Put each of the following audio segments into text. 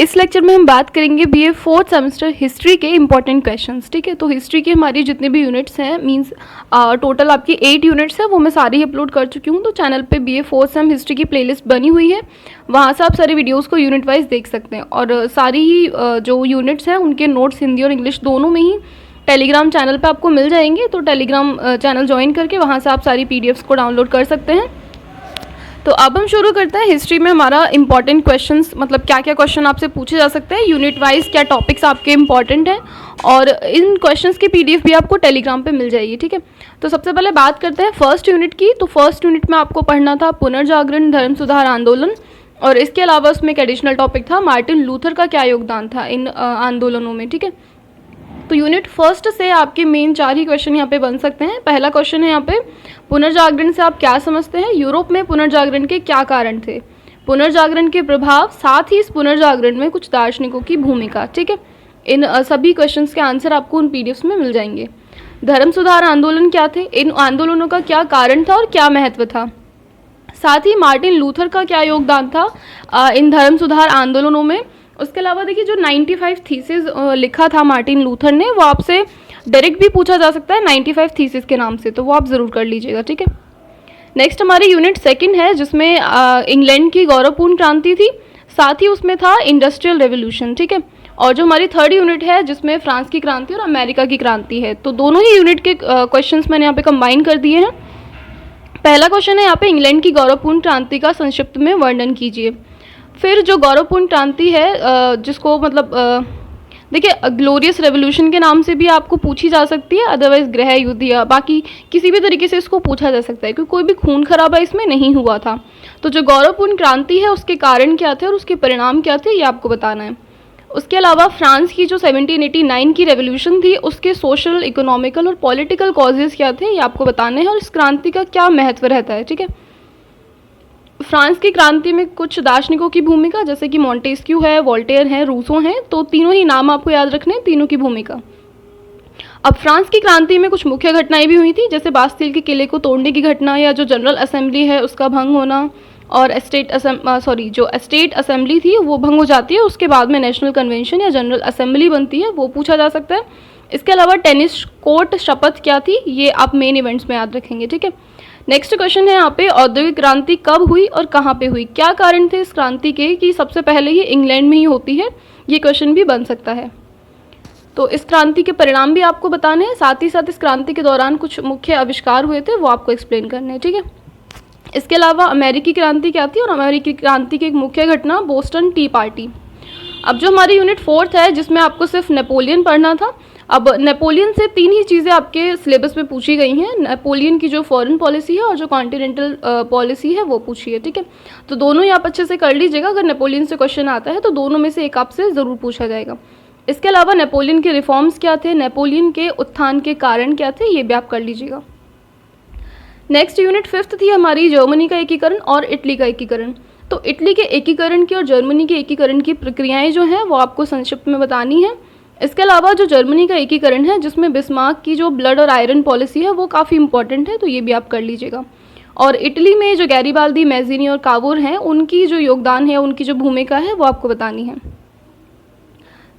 इस लेक्चर में हम बात करेंगे बीए फोर्थ सेमेस्टर हिस्ट्री के इंपॉर्टेंट क्वेश्चंस। ठीक है, तो हिस्ट्री की हमारी जितने भी यूनिट्स हैं, मींस टोटल आपकी 8 यूनिट्स हैं, वो मैं सारी ही अपलोड कर चुकी हूँ। तो चैनल पे बीए फोर्थ सेम हिस्ट्री की प्लेलिस्ट बनी हुई है, वहाँ से आप सारे वीडियोज़ को यूनिट वाइज देख सकते हैं। और सारी ही जो यूनिट्स हैं उनके नोट्स हिंदी और इंग्लिश दोनों में ही टेलीग्राम चैनल पर आपको मिल जाएंगे। तो टेलीग्राम चैनल ज्वाइन करके वहाँ से आप सारी पीडीएफ्स को डाउनलोड कर सकते हैं। तो अब हम शुरू करते हैं हिस्ट्री में हमारा इंपॉर्टेंट क्वेश्चंस, मतलब क्या क्या क्वेश्चन आपसे पूछे जा सकते हैं यूनिट वाइज, क्या टॉपिक्स आपके इंपॉर्टेंट हैं, और इन क्वेश्चंस की पीडीएफ भी आपको टेलीग्राम पे मिल जाएगी। ठीक है, तो सबसे पहले बात करते हैं फर्स्ट यूनिट की। तो फर्स्ट यूनिट में आपको पढ़ना था पुनर्जागरण धर्म सुधार आंदोलन, और इसके अलावा उसमें एक एडिशनल टॉपिक था मार्टिन लूथर का क्या योगदान था इन आंदोलनों में। ठीक है, तो यूनिट फर्स्ट से आपके मेन 4 ही क्वेश्चन यहाँ पे बन सकते हैं। पहला क्वेश्चन है यहाँ पे, पुनर्जागरण से आप क्या समझते हैं, यूरोप में पुनर्जागरण के क्या कारण थे, पुनर्जागरण के प्रभाव, साथ ही इस पुनर्जागरण में कुछ दार्शनिकों की भूमिका। ठीक है, इन सभी क्वेश्चंस के आंसर आपको उन पीडीएफ्स में मिल जाएंगे। धर्म सुधार आंदोलन क्या थे, इन आंदोलनों का क्या कारण था और क्या महत्व था, साथ ही मार्टिन लूथर का क्या योगदान था इन धर्म सुधार आंदोलनों में। उसके अलावा देखिए जो 95 थीसिस लिखा था मार्टिन लूथर ने, वो आपसे डायरेक्ट भी पूछा जा सकता है 95 थीसिस के नाम से, तो वो आप ज़रूर कर लीजिएगा। ठीक है, नेक्स्ट हमारी यूनिट सेकंड है, जिसमें इंग्लैंड की गौरवपूर्ण क्रांति थी, साथ ही उसमें था इंडस्ट्रियल रेवोल्यूशन। ठीक है, और जो हमारी थर्ड यूनिट है जिसमें फ्रांस की क्रांति और अमेरिका की क्रांति है। तो दोनों ही यूनिट के क्वेश्चंस मैंने यहाँ पे कंबाइन कर दिए हैं। पहला क्वेश्चन है यहाँ पे, इंग्लैंड की गौरवपूर्ण क्रांति का संक्षिप्त में वर्णन कीजिए। फिर जो गौरवपूर्ण क्रांति है जिसको मतलब देखिए ग्लोरियस रेवोल्यूशन के नाम से भी आपको पूछी जा सकती है, अदरवाइज गृह युद्ध या बाकी किसी भी तरीके से इसको पूछा जा सकता है, क्योंकि कोई भी खून खराबा इसमें नहीं हुआ था। तो जो गौरवपूर्ण क्रांति है उसके कारण क्या थे और उसके परिणाम क्या थे, ये आपको बताना है। उसके अलावा फ्रांस की जो 1789 की रेवोल्यूशन थी, उसके सोशल, इकोनॉमिकल और पॉलिटिकल कॉजेज़ क्या थे, ये आपको बताने हैं, और इस क्रांति का क्या महत्व रहता है। ठीक है, फ्रांस की क्रांति में कुछ दार्शनिकों की भूमिका, जैसे कि मॉन्टेस्क्यू है, वोल्टेयर है, रूसो हैं, तो तीनों ही नाम आपको याद रखने हैं, तीनों की भूमिका। अब फ्रांस की क्रांति में कुछ मुख्य घटनाएं भी हुई थी, जैसे बास्तिल के किले को तोड़ने की घटना, या जो जनरल असेंबली है उसका भंग होना, और जो स्टेट असेंबली थी वो भंग हो जाती है, उसके बाद में नेशनल कन्वेंशन या जनरल असेंबली बनती है, वो पूछा जा सकता है। इसके अलावा टेनिस कोर्ट शपथ क्या थी, ये आप मेन इवेंट्स में याद रखेंगे। ठीक है, नेक्स्ट क्वेश्चन है यहाँ पे, औद्योगिक क्रांति कब हुई और कहाँ पे हुई, क्या कारण थे इस क्रांति के कि सबसे पहले ये इंग्लैंड में ही होती है, ये क्वेश्चन भी बन सकता है। तो इस क्रांति के परिणाम भी आपको बताने हैं, साथ ही साथ इस क्रांति के दौरान कुछ मुख्य आविष्कार हुए थे, वो आपको एक्सप्लेन करने हैं। ठीक है, इसके अलावा अमेरिकी क्रांति क्या थी, और अमेरिकी क्रांति की एक मुख्य घटना बोस्टन टी पार्टी। अब जो हमारी यूनिट फोर्थ है, जिसमें आपको सिर्फ नेपोलियन पढ़ना था, अब नेपोलियन से 3 ही चीज़ें आपके सिलेबस में पूछी गई हैं, नेपोलियन की जो फॉरेन पॉलिसी है और जो कॉन्टिनेंटल पॉलिसी है वो पूछी है। ठीक है, तो दोनों ही आप अच्छे से कर लीजिएगा, अगर नेपोलियन से क्वेश्चन आता है तो दोनों में से एक आपसे ज़रूर पूछा जाएगा। इसके अलावा नेपोलियन के रिफॉर्म्स क्या थे, नेपोलियन के उत्थान के कारण क्या थे, ये भी आप कर लीजिएगा। नेक्स्ट यूनिट फिफ्थ थी हमारी, जर्मनी का एकीकरण और इटली का एकीकरण। तो इटली के एकीकरण की और जर्मनी के एकीकरण की प्रक्रियाएँ जो हैं वो आपको संक्षिप्त में बतानी है। इसके अलावा जो जर्मनी का एकीकरण है, जिसमें बिस्मार्क की जो ब्लड और आयरन पॉलिसी है वो काफ़ी इंपॉर्टेंट है, तो ये भी आप कर लीजिएगा। और इटली में जो गैरिबाल्दी, मैज़ीनी और कावूर हैं, उनकी जो योगदान है, उनकी जो भूमिका है वो आपको बतानी है।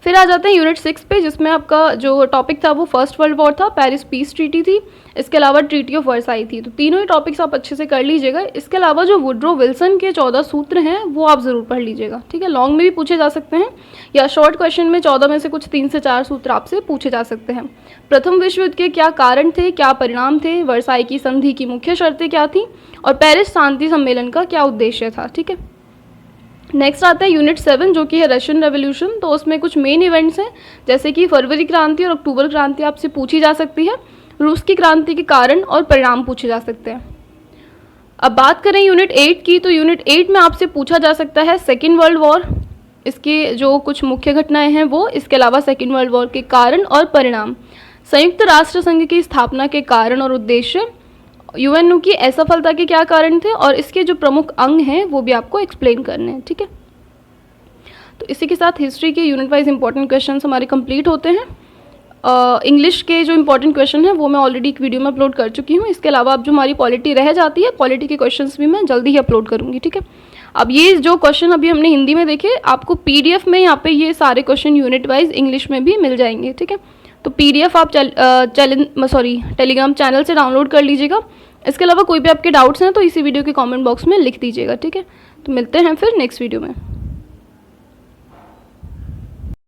फिर आ जाते हैं यूनिट 6 पे, जिसमें आपका जो टॉपिक था वो फर्स्ट वर्ल्ड वॉर था, पेरिस पीस ट्रीटी थी, इसके अलावा ट्रीटी ऑफ वर्साई थी। तो तीनों ही टॉपिक्स आप अच्छे से कर लीजिएगा। इसके अलावा जो वुड्रो विल्सन के 14 सूत्र हैं वो आप ज़रूर पढ़ लीजिएगा। ठीक है, लॉन्ग में भी पूछे जा सकते हैं, या शॉर्ट क्वेश्चन में 14 में से कुछ 3 से 4 सूत्र आपसे पूछे जा सकते हैं। प्रथम विश्व युद्ध के क्या कारण थे, क्या परिणाम थे, वर्साई की संधि की मुख्य शर्तें क्या थी, और पेरिस शांति सम्मेलन का क्या उद्देश्य था। ठीक है, नेक्स्ट आता है यूनिट 7, जो कि है रशियन रेवोल्यूशन। तो उसमें कुछ मेन इवेंट्स हैं, जैसे कि फरवरी क्रांति और अक्टूबर क्रांति आपसे पूछी जा सकती है। रूस की क्रांति के कारण और परिणाम पूछे जा सकते हैं। अब बात करें यूनिट 8 की, तो यूनिट 8 में आपसे पूछा जा सकता है सेकेंड वर्ल्ड वॉर, इसके जो कुछ मुख्य घटनाएं हैं वो, इसके अलावा सेकेंड वर्ल्ड वॉर के कारण और परिणाम, संयुक्त राष्ट्र संघ की स्थापना के कारण और उद्देश्य, यूएनओ की असफलता के क्या कारण थे, और इसके जो प्रमुख अंग हैं वो भी आपको एक्सप्लेन करने हैं। ठीक है, तो इसी के साथ हिस्ट्री के यूनिट वाइज इंपॉर्टेंट क्वेश्चंस हमारे कंप्लीट होते हैं। इंग्लिश के जो इंपॉर्टेंट क्वेश्चन है वो मैं ऑलरेडी एक वीडियो में अपलोड कर चुकी हूँ। इसके अलावा अब जो हमारी पॉलिटी रह जाती है, पॉलिटी के क्वेश्चंस भी मैं जल्दी ही अपलोड करूँगी। ठीक है, अब ये जो क्वेश्चन अभी हमने हिंदी में देखे, आपको PDF में यहाँ पे ये सारे क्वेश्चन यूनिट वाइज इंग्लिश में भी मिल जाएंगे, ठीक है। तो PDF आप टेलीग्राम चैनल से डाउनलोड कर लीजिएगा। इसके अलावा कोई भी आपके डाउट्स हैं तो इसी वीडियो के कमेंट बॉक्स में लिख दीजिएगा, ठीक है। तो मिलते हैं फिर नेक्स्ट वीडियो में।